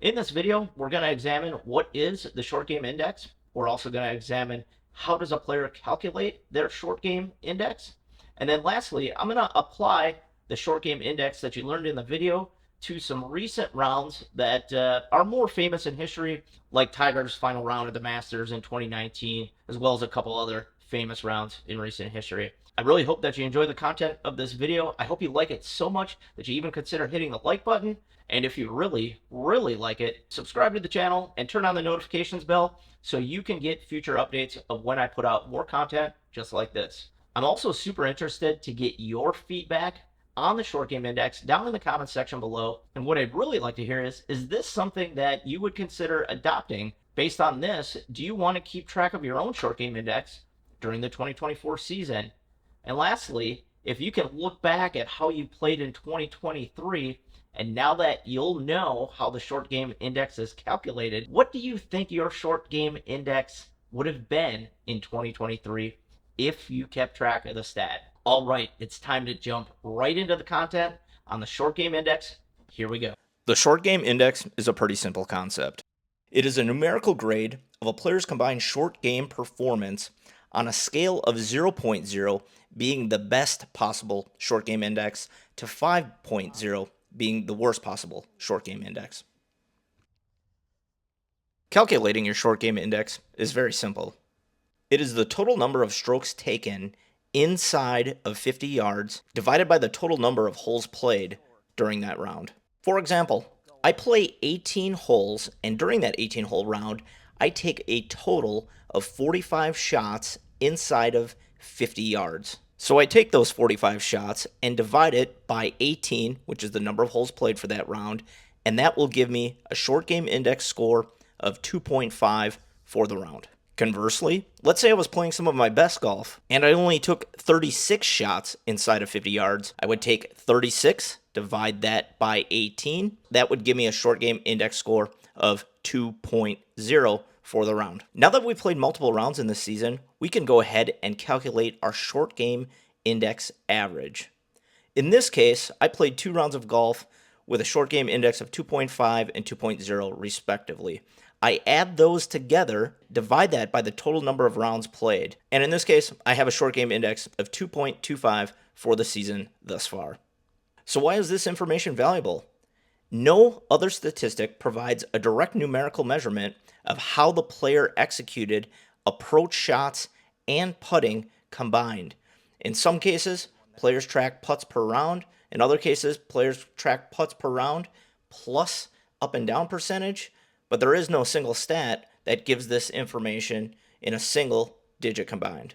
In this video, we're going to examine what is the short game index. We're also going to examine how does a player calculate their short game index. And then lastly, I'm going to apply the short game index that you learned in the video to some recent rounds that are more famous in history, like Tiger's final round of the Masters in 2019, as well as a couple other famous rounds in recent history. I really hope that you enjoy the content of this video. I hope you like it so much that you even consider hitting the like button. And if you really, really like it, subscribe to the channel and turn on the notifications bell so you can get future updates of when I put out more content just like this. I'm also super interested to get your feedback on the short game index down in the comments section below. And what I'd really like to hear is this something that you would consider adopting? Based on this, do you want to keep track of your own short game index during the 2024 season? And lastly, if you can look back at how you played in 2023, and now that you'll know how the short game index is calculated, what do you think your short game index would have been in 2023 if you kept track of the stat? All right, it's time to jump right into the content on the short game index. Here we go. The short game index is a pretty simple concept. It is a numerical grade of a player's combined short game performance on a scale of 0.0 being the best possible short game index to 5.0 being the worst possible short game index. Calculating your short game index is very simple. It is the total number of strokes taken inside of 50 yards divided by the total number of holes played during that round. For example, I play 18 holes, and during that 18-hole round, I take a total of 45 shots inside of 50 yards. So I take those 45 shots and divide it by 18, which is the number of holes played for that round, and that will give me a short game index score of 2.5 for the round. Conversely, let's say I was playing some of my best golf and I only took 36 shots inside of 50 yards. I would take 36, divide that by 18. That would give me a short game index score of 2.0 for the round. Now that we've played multiple rounds in this season, we can go ahead and calculate our short game index average. In this case, I played 2 rounds of golf with a short game index of 2.5 and 2.0 respectively. I add those together, divide that by the total number of rounds played, and in this case, I have a short game index of 2.25 for the season thus far. So why is this information valuable? No other statistic provides a direct numerical measurement of how the player executed approach shots and putting combined. In some cases, players track putts per round. In other cases, players track putts per round plus up and down percentage. But there is no single stat that gives this information in a single digit combined.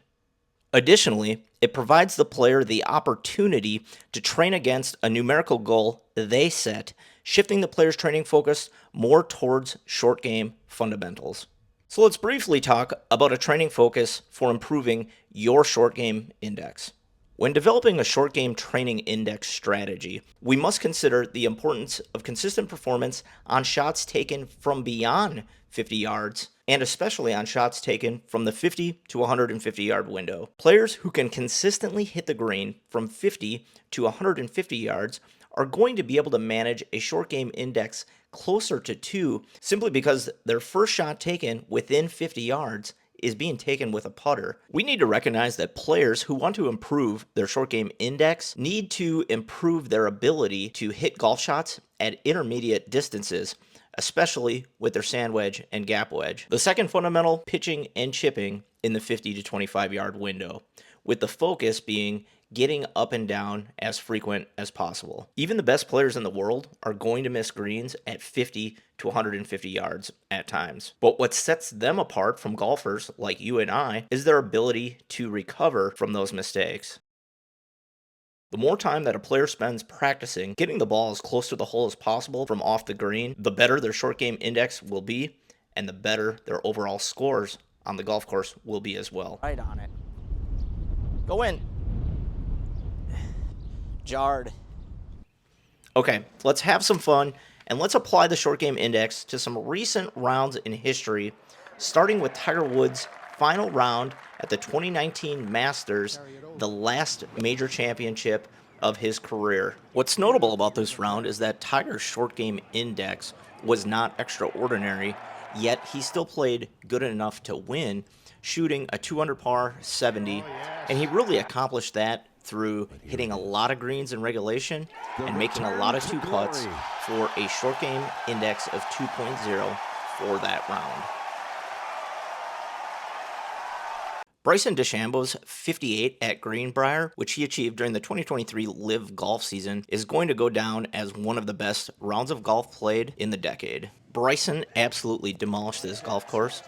Additionally, it provides the player the opportunity to train against a numerical goal they set, shifting the player's training focus more towards short game fundamentals. So let's briefly talk about a training focus for improving your short game index. When developing a short game training index strategy, we must consider the importance of consistent performance on shots taken from beyond 50 yards, and especially on shots taken from the 50 to 150 yard window. Players who can consistently hit the green from 50 to 150 yards are going to be able to manage a short game index closer to 2 simply because their first shot taken within 50 yards is being taken with a putter. We need to recognize that players who want to improve their short game index need to improve their ability to hit golf shots at intermediate distances, especially with their sand wedge and gap wedge. The second fundamental, pitching and chipping in the 50 to 25 yard window, with the focus being getting up and down as frequent as possible. Even the best players in the world are going to miss greens at 50 to 150 yards at times. But what sets them apart from golfers like you and I is their ability to recover from those mistakes. The more time that a player spends practicing getting the ball as close to the hole as possible from off the green, the better their short game index will be, and the better their overall scores on the golf course will be as well. Right on it. Go in. Jarred. Okay, let's have some fun and let's apply the short game index to some recent rounds in history, starting with Tiger Woods' final round at the 2019 Masters, the last major championship of his career. What's notable about this round is that Tiger's short game index was not extraordinary, yet he still played good enough to win, shooting a 2 under par 70, and he really accomplished that through hitting a lot of greens in regulation and making a lot of 2 putts for a short game index of 2.0 for that round. Bryson DeChambeau's 58 at Greenbrier, which he achieved during the 2023 LIV golf season, is going to go down as one of the best rounds of golf played in the decade. Bryson absolutely demolished this golf course,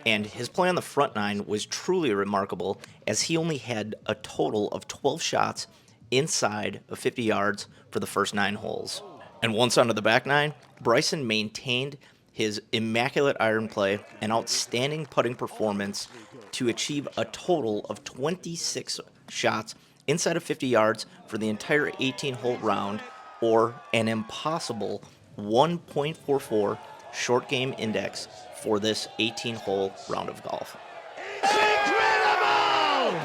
and his play on the front nine was truly remarkable, as he only had a total of 12 shots inside of 50 yards for the first 9 holes. And once onto the back nine, Bryson maintained his immaculate iron play and outstanding putting performance to achieve a total of 26 shots inside of 50 yards for the entire 18-hole round, or an impossible 1.44 short game index for this 18-hole round of golf. Incredible!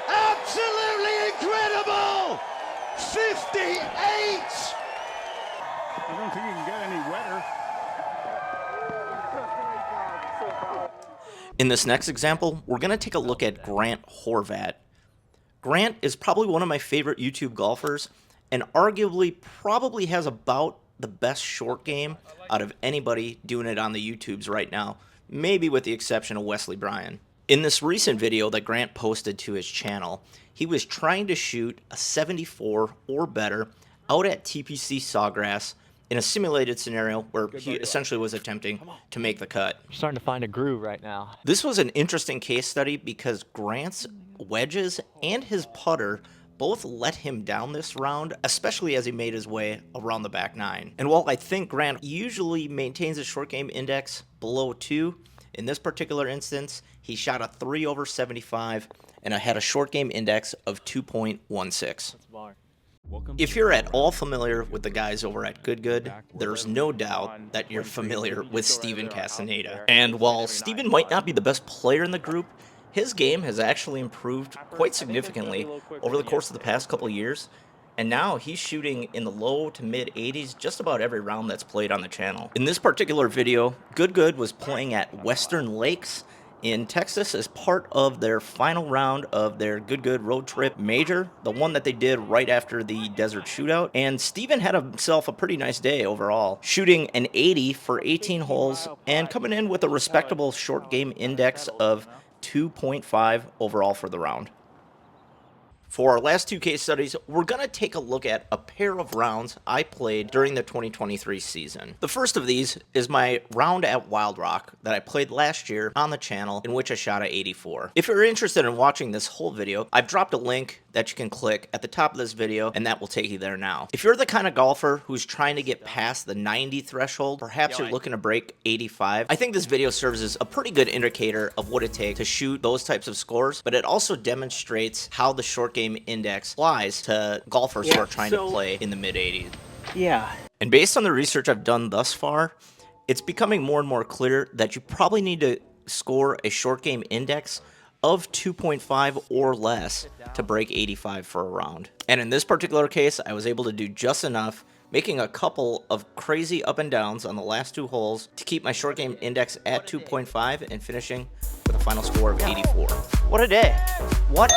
Absolutely incredible! 58! I don't think you can get any wetter. In this next example, we're going to take a look at Grant Horvat. Grant is probably one of my favorite YouTube golfers, and arguably probably has about the best short game out of anybody doing it on the YouTubes right now, maybe with the exception of Wesley Bryan. In this recent video that Grant posted to his channel, he was trying to shoot a 74 or better out at TPC Sawgrass in a simulated scenario where he essentially was attempting to make the cut. I'm starting to find a groove right now. This was an interesting case study because Grant's wedges and his putter both let him down this round, especially as he made his way around the back nine. And while I think Grant usually maintains a short game index below 2, in this particular instance, he shot a 3 over 75 and had a short game index of 2.16. If you're at all familiar with the guys over at Good, there's no doubt that you're familiar with Steven Castaneda. And while Steven might not be the best player in the group, his game has actually improved quite significantly over the course of the past couple of years, and now he's shooting in the low to mid 80s just about every round that's played on the channel. In this particular video, Good was playing at Western Lakes in Texas as part of their final round of their Good Road Trip Major, the one that they did right after the Desert Shootout. And Steven had himself a pretty nice day overall, shooting an 80 for 18 holes and coming in with a respectable short game index of 2.5 overall for the round. For our last 2 case studies, we're going to take a look at a pair of rounds I played during the 2023 season. The first of these is my round at Wild Rock that I played last year on the channel, in which I shot a 84. If you're interested in watching this whole video, I've dropped a link that you can click at the top of this video, and that will take you there now. If you're the kind of golfer who's trying to get past the 90 threshold, perhaps you're looking to break 85, I think this video serves as a pretty good indicator of what it takes to shoot those types of scores, but it also demonstrates how the short game index applies to golfers who are trying to play in the mid 80s. Yeah. And based on the research I've done thus far, it's becoming more and more clear that you probably need to score a short game index of 2.5 or less to break 85 for a round. And in this particular case, I was able to do just enough, making a couple of crazy up and downs on the last 2 holes to keep my short game index at 2.5 and finishing with a final score of 84. What a day. What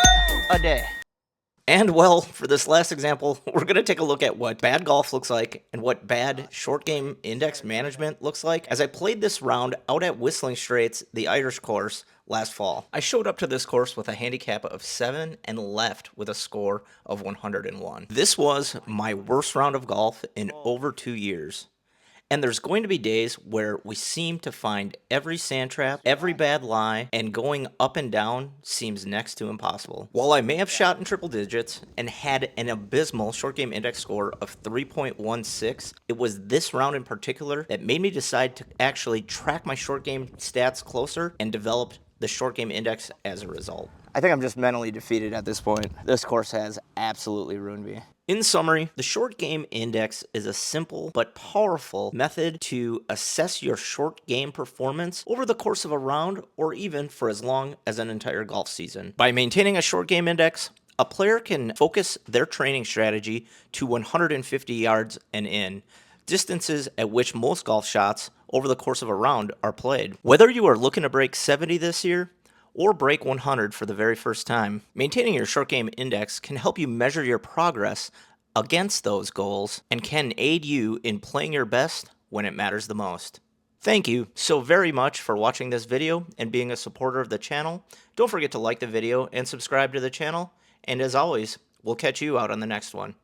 a day. And well, for this last example, we're going to take a look at what bad golf looks like and what bad short game index management looks like as I played this round out at Whistling Straits, the Irish course, last fall. I showed up to this course with a handicap of 7 and left with a score of 101. This was my worst round of golf in over 2 years. And there's going to be days where we seem to find every sand trap, every bad lie, and going up and down seems next to impossible. While I may have shot in triple digits and had an abysmal short game index score of 3.16, it was this round in particular that made me decide to actually track my short game stats closer and develop the short game index as a result. I think I'm just mentally defeated at this point. This course has absolutely ruined me. In summary, the short game index is a simple but powerful method to assess your short game performance over the course of a round or even for as long as an entire golf season. By maintaining a short game index, a player can focus their training strategy to 150 yards and in, distances at which most golf shots over the course of a round are played. Whether you are looking to break 70 this year or break 100 for the very first time, maintaining your short game index can help you measure your progress against those goals and can aid you in playing your best when it matters the most. Thank you so very much for watching this video and being a supporter of the channel. Don't forget to like the video and subscribe to the channel. And as always, we'll catch you out on the next one.